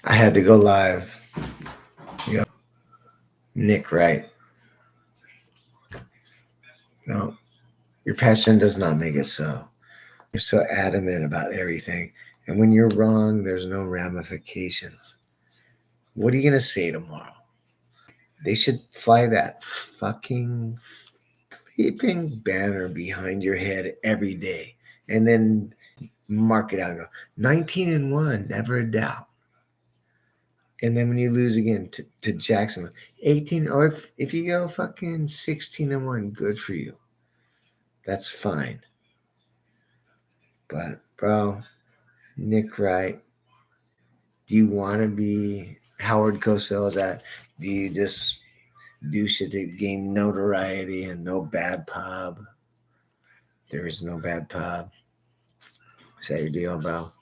I had to go live. You know, Nick Wright. No, your passion does not make it so. You're so adamant about everything. And when you're wrong, there's no ramifications. What are you going to say tomorrow? They should fly that fucking flipping banner behind your head every day and then mark it out and go 19-1, never a doubt. And then when you lose again to Jacksonville, 18, or if you go fucking 16-1, good for you. That's fine. But, bro, Nick Wright, do you want to be Howard Cosell? Is that, do you just do shit to gain notoriety and no bad pub? There is no bad pub. Is that your deal, bro?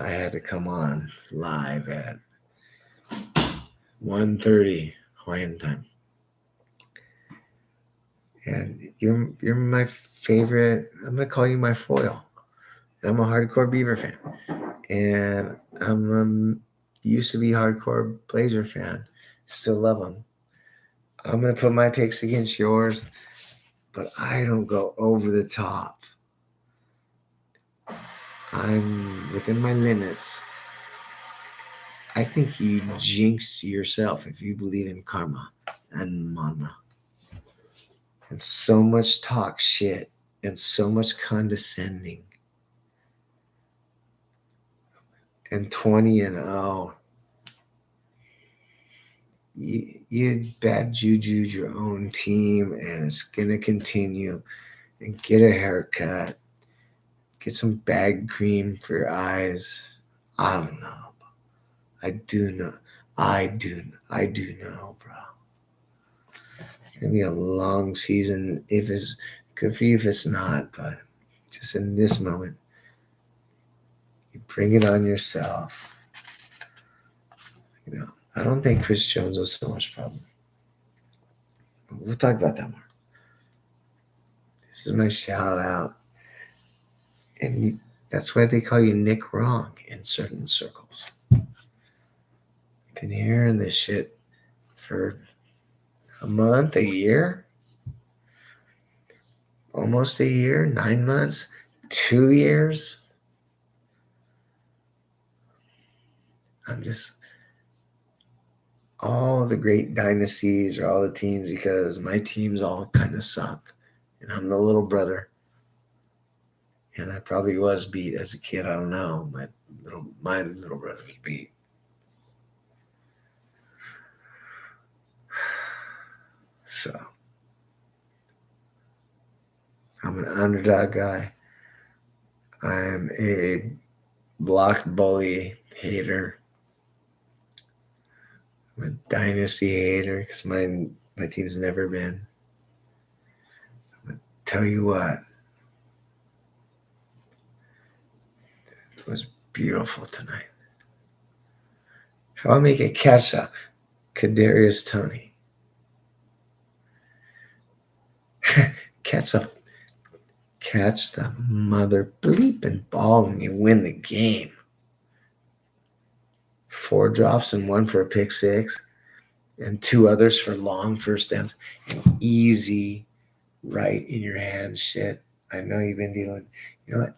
I had to come on live at 1:30 Hawaiian time. And you're my favorite. I'm gonna call you my foil. I'm a hardcore Beaver fan, and I'm used to be hardcore Blazer fan. Still love them. I'm gonna put my picks against yours, but I don't go over the top. I'm within my limits. I think you jinx yourself if you believe in karma and mana. And so much talk shit and so much condescending. And 20-0. You bad jujued your own team, and it's gonna continue. And get a haircut, get some bag cream for your eyes. I don't know. I do know. I do know, bro. It's gonna be a long season. If it's good for you, if it's not, but just in this moment, you bring it on yourself. You know, I don't think Chris Jones was so much problem. We'll talk about that more. This is my shout out. And that's why they call you Nick Wrong in certain circles. Been hearing this shit for a month, a year, almost a year, 9 months, 2 years. I'm just all the great dynasties or all the teams, because my teams all kind of suck. And I'm the little brother. And I probably was beat as a kid. I don't know. My little brother was beat. So I'm an underdog guy. I'm a block bully hater. I'm a dynasty hater because my team's never been. I'm gonna tell you what, it was beautiful tonight. How I make a catch up, Kadarius Toney. catch up, catch the mother bleeping ball and you win the game. 4 drops and 1 for a pick six, and 2 others for long first downs. And easy, right in your hand shit. I know you've been dealing. You know what?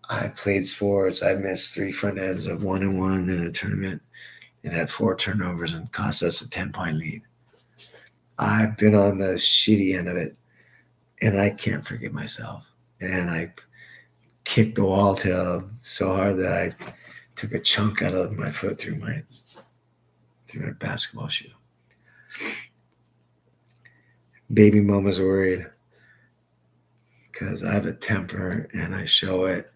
I played sports. I missed 3 front ends of 1-1 in a tournament and had 4 turnovers and cost us a 10-point lead. I've been on the shitty end of it, and I can't forgive myself. And I kicked the wall tail so hard that I took a chunk out of my foot through my basketball shoe. Baby mama's worried because I have a temper and I show it.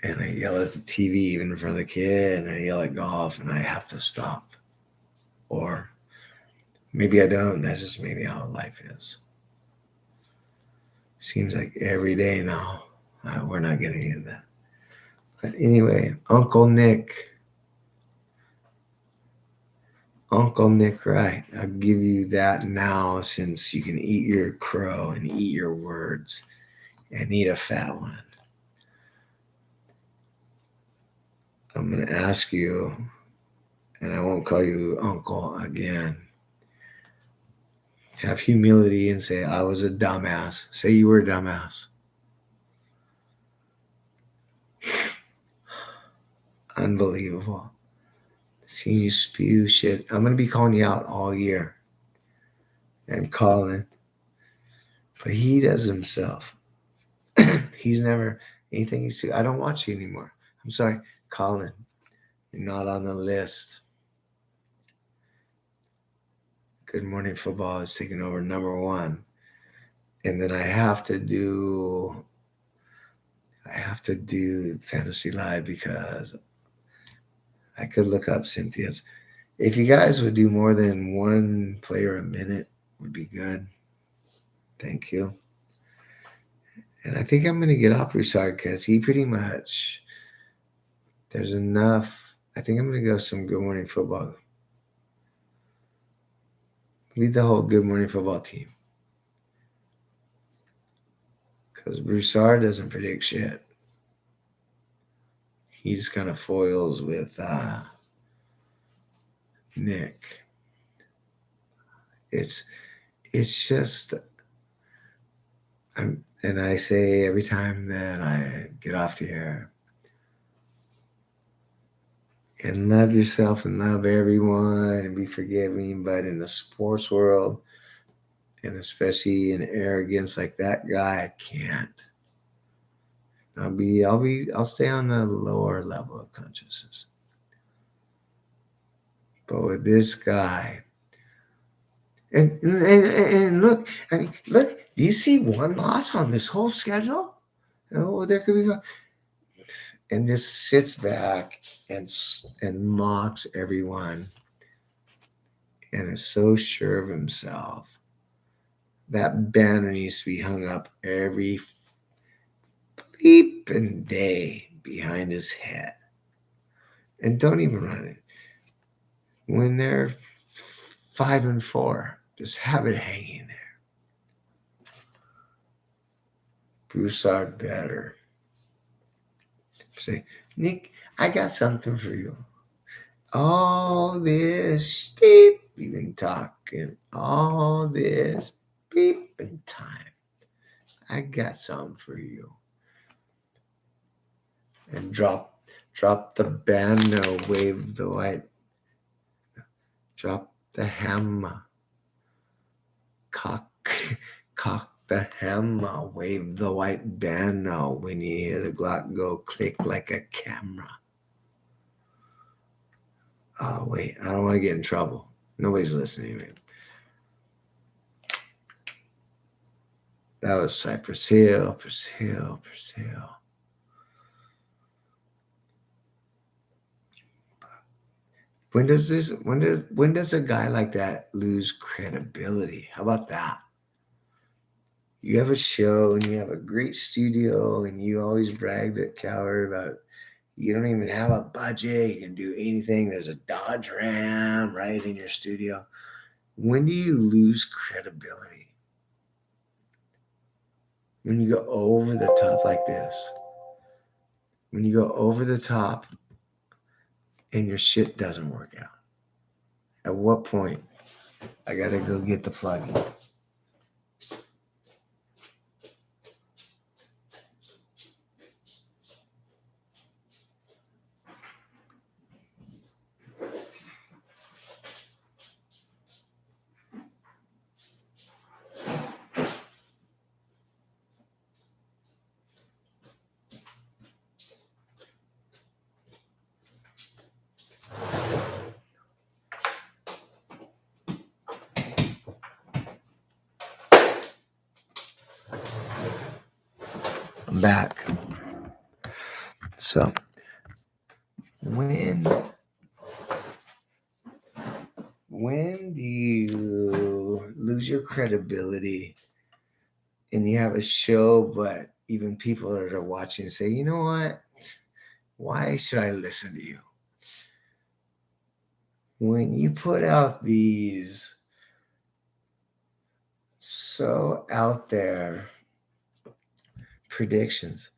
And I yell at the TV even in front of the kid, and I yell at golf, and I have to stop. Or maybe I don't. That's just maybe how life is. Seems like every day now. We're not getting into that. But anyway, Uncle Nick Wright. I'll give you that now, since you can eat your crow and eat your words and eat a fat one. I'm going to ask you, and I won't call you uncle again. Have humility and say, I was a dumbass. Say you were a dumbass. Unbelievable. Seeing you spew shit. I'm going to be calling you out all year. And Colin. But he does himself. He's never, anything he's I don't watch you anymore. I'm sorry, Colin. You're not on the list. Good Morning Football is taking over number 1. And then I have to do Fantasy Live because I could look up Cynthia's. If you guys would do more than one player a minute, would be good. Thank you. And I think I'm going to get off Broussard because he pretty much, there's enough. I think I'm going to go some Good Morning Football. Lead the whole Good Morning Football team. Because Broussard doesn't predict shit. He just kind of foils with Nick. It's just, and I say every time that I get off the air, and love yourself and love everyone and be forgiving, but in the sports world, and especially in arrogance like that guy, I can't. I'll stay on the lower level of consciousness. But with this guy, and look, look, do you see one loss on this whole schedule? Oh, there could be, and just sits back and mocks everyone, and is so sure of himself. That banner needs to be hung up every bleeping day behind his head, and don't even run it when they're 5-4. Just have it hanging there. Broussard better. Say, Nick, I got something for you. All this beep, you've been talking all this beeping time. I got something for you. And drop the banner, wave the white. Drop the hammer. Cock the hammer, wave the white banner when you hear the Glock go click like a camera. Oh, wait, I don't want to get in trouble. Nobody's listening to me. That was Cypress Hill. When does a guy like that lose credibility? How about that? You have a show and you have a great studio and you always brag to Coward about you don't even have a budget. You can do anything. There's a Dodge Ram right in your studio. When do you lose credibility? When you go over the top like this. When you go over the top and your shit doesn't work out. At what point? I got to go get the plug-in. I'm back. So, when do you lose your credibility and you have a show, but even people that are watching say, you know what? Why should I listen to you? When you put out these so out there predictions,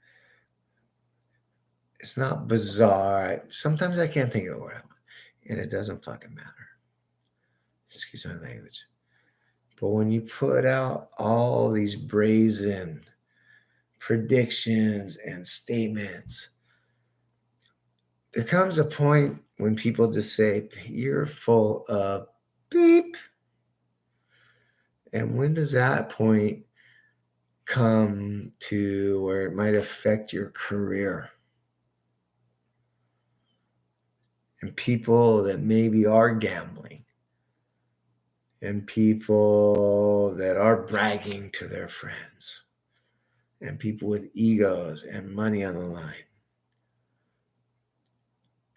It's not bizarre. Sometimes I can't think of the word, and it doesn't fucking matter. Excuse my language. But when you put out all these brazen predictions and statements, there comes a point when people just say, you're full of beep. And when does that point come to where it might affect your career? And people that maybe are gambling, and people that are bragging to their friends, and people with egos and money on the line,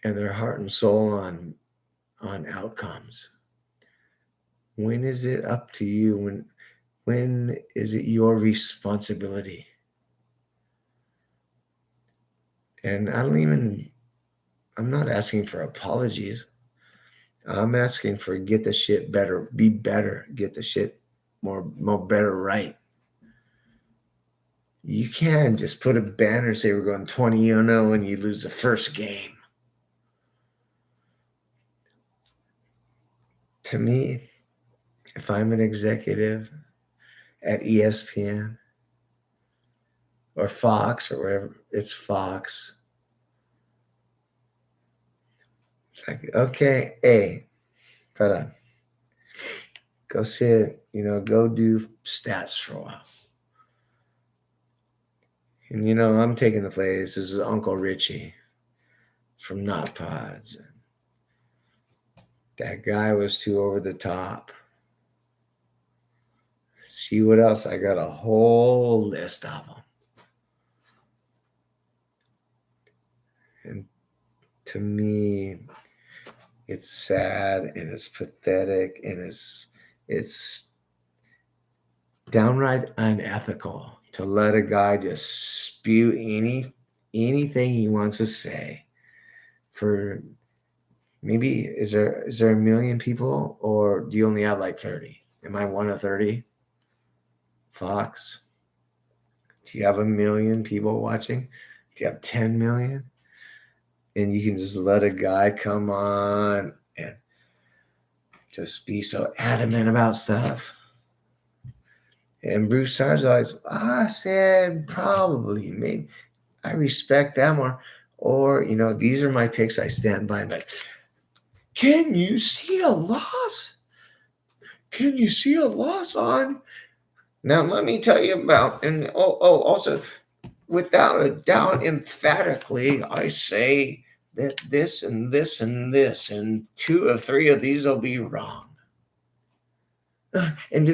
and their heart and soul on outcomes. When is it up to you? When is it your responsibility? And I'm not asking for apologies. I'm asking for get the shit better, be better, get the shit more better right. You can't just put a banner and say we're going 20-0 and you lose the first game. To me, if I'm an executive at ESPN or Fox or wherever, it's Fox. It's like, okay, hey, go sit, go do stats for a while. And, I'm taking the place. This is Uncle Richie from Not Pods. That guy was too over the top. See what else? I got a whole list of them. And to me, it's sad and it's pathetic and it's downright unethical to let a guy just spew anything he wants to say. For maybe is there a million people, or do you only have like 30? Am I one of 30? Fox? Do you have 1 million people watching? Do you have 10 million? And you can just let a guy come on and just be so adamant about stuff. And Bruce Starr's always, I said probably, maybe. I respect that more. Or, these are my picks I stand by. But can you see a loss? Can you see a loss on? Now, let me tell you about, and also, without a doubt, emphatically, I say that this and this and this, and 2 or 3 of these will be wrong. And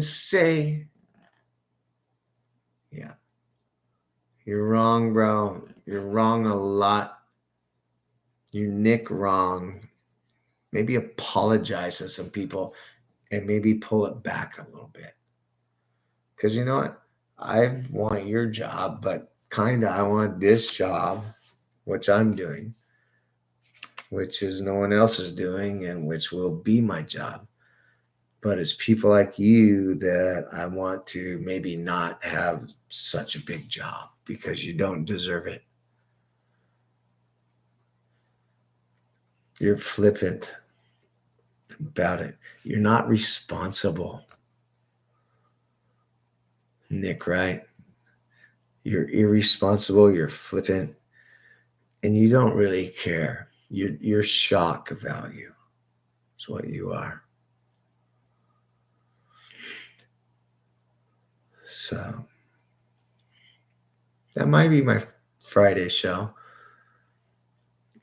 say, yeah, you're wrong, bro. You're wrong a lot. You're Nick wrong. Maybe apologize to some people and maybe pull it back a little bit. Because you know what? I want your job, but I want this job, which I'm doing, which is no one else is doing, and which will be my job. But it's people like you that I want to maybe not have such a big job because you don't deserve it. You're flippant about it. You're not responsible. Nick Wright. You're irresponsible. You're flippant. And you don't really care. You're shock value. That's what you are. So that might be my Friday show.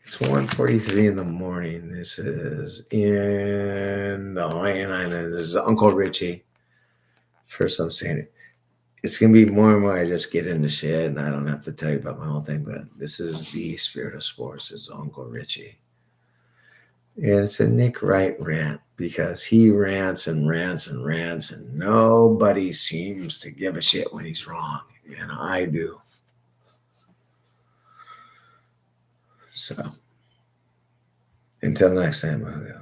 It's 1:43 in the morning. This is in the Hawaiian Islands. This is Uncle Richie. First I'm saying it. It's going to be more and more I just get into shit and I don't have to tell you about my whole thing, but this is the Spirit of Sports. It's Uncle Richie. And it's a Nick Wright rant because he rants and rants and rants and nobody seems to give a shit when he's wrong. And I do. So, until next time, I'll go.